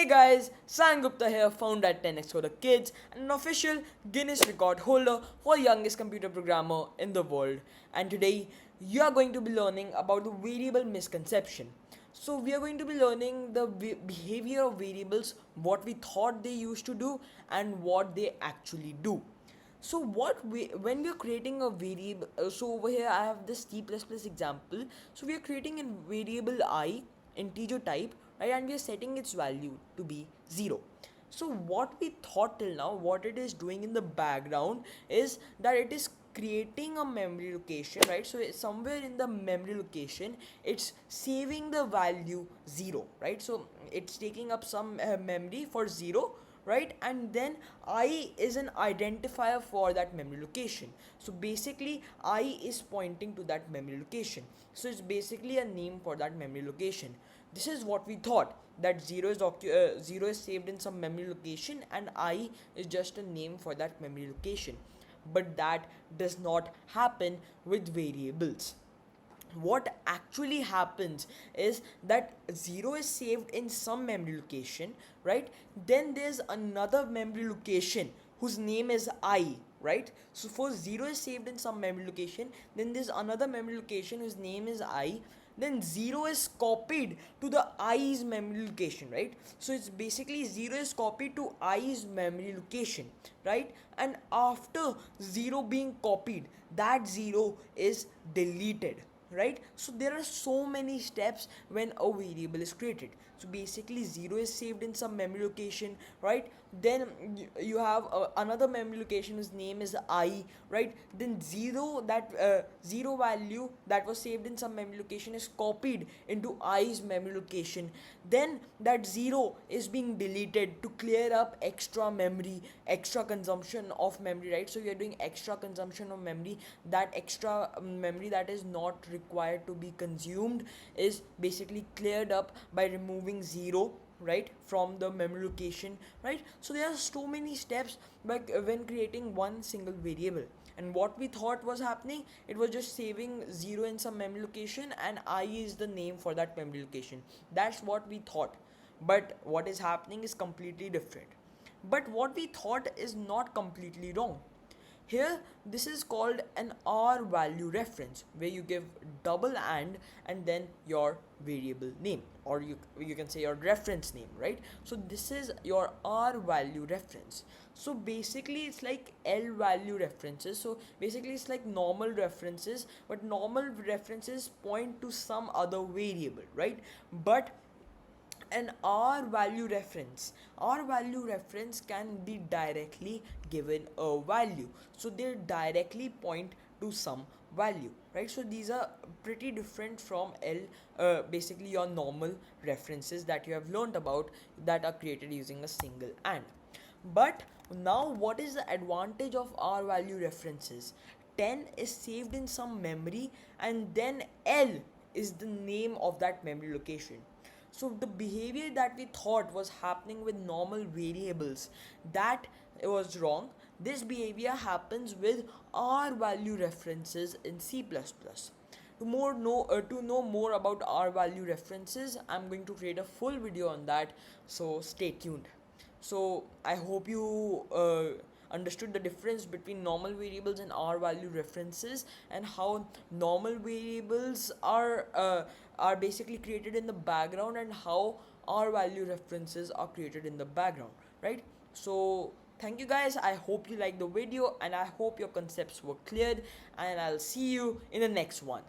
guys, Saion Gupta here, founder at 10x for the Kids, and an official Guinness record holder for youngest computer programmer in the world. And today, you are going to be learning about the variable misconception. So we are going to be learning the behavior of variables, what we thought they used to do, and what they actually do. So when we are creating a variable, so over here I have this C++ example. So we are creating a variable I, integer type, right, and we are setting its value to be 0. So what we thought till now, what it is doing in the background is that it is creating a memory location, right? So somewhere in the memory location it's saving the value 0, right? So it's taking up some memory for 0, right, and then I is an identifier for that memory location. So basically I is pointing to that memory location, so it's basically a name for that memory location. This is what we thought, that 0 is saved in some memory location and I is just a name for that memory location. But that does not happen with variables. What actually happens is that 0 is saved in some memory location, right? Then there's another memory location whose name is I, right? So for 0 is saved in some memory location, then there's another memory location whose name is I, then 0 is copied to the i's memory location, right? So it's basically 0 is copied to i's memory location, right? And after 0 being copied, that 0 is deleted, right? So there are so many steps when a variable is created. So basically 0 is saved in some memory location, right? Then you have another memory location whose name is I, right? Then 0 value that was saved in some memory location is copied into i's memory location. Then that 0 is being deleted to clear up extra memory, extra consumption of memory, right? So you're doing extra consumption of memory. That extra memory that is not required to be consumed is basically cleared up by removing 0, right, from the memory location, right? So there are so many steps when creating one single variable. And what we thought was happening, it was just saving 0 in some memory location and I is the name for that memory location. That's what we thought, but what is happening is completely different. But what we thought is not completely wrong. Here, this is called an R value reference, where you give double and then your variable name, or you can say your reference name, right? So this is your R value reference. So basically it's like L value references. So basically it's like normal references, but normal references point to some other variable, right? But an R value reference can be directly given a value, so they directly point to some value, right? So these are pretty different from basically your normal references that you have learned about, that are created using a single AND. But now what is the advantage of R value references? 10 is saved in some memory and then L is the name of that memory location. So the behavior that we thought was happening with normal variables, that was wrong. This behavior happens with R value references in C++. To know more about R value references, I'm going to create a full video on that, so stay tuned. So I hope you understood the difference between normal variables and R value references, and how normal variables are basically created in the background, and how R value references are created in the background, right? So thank you guys, I hope you liked the video and I hope your concepts were cleared, and I'll see you in the next one.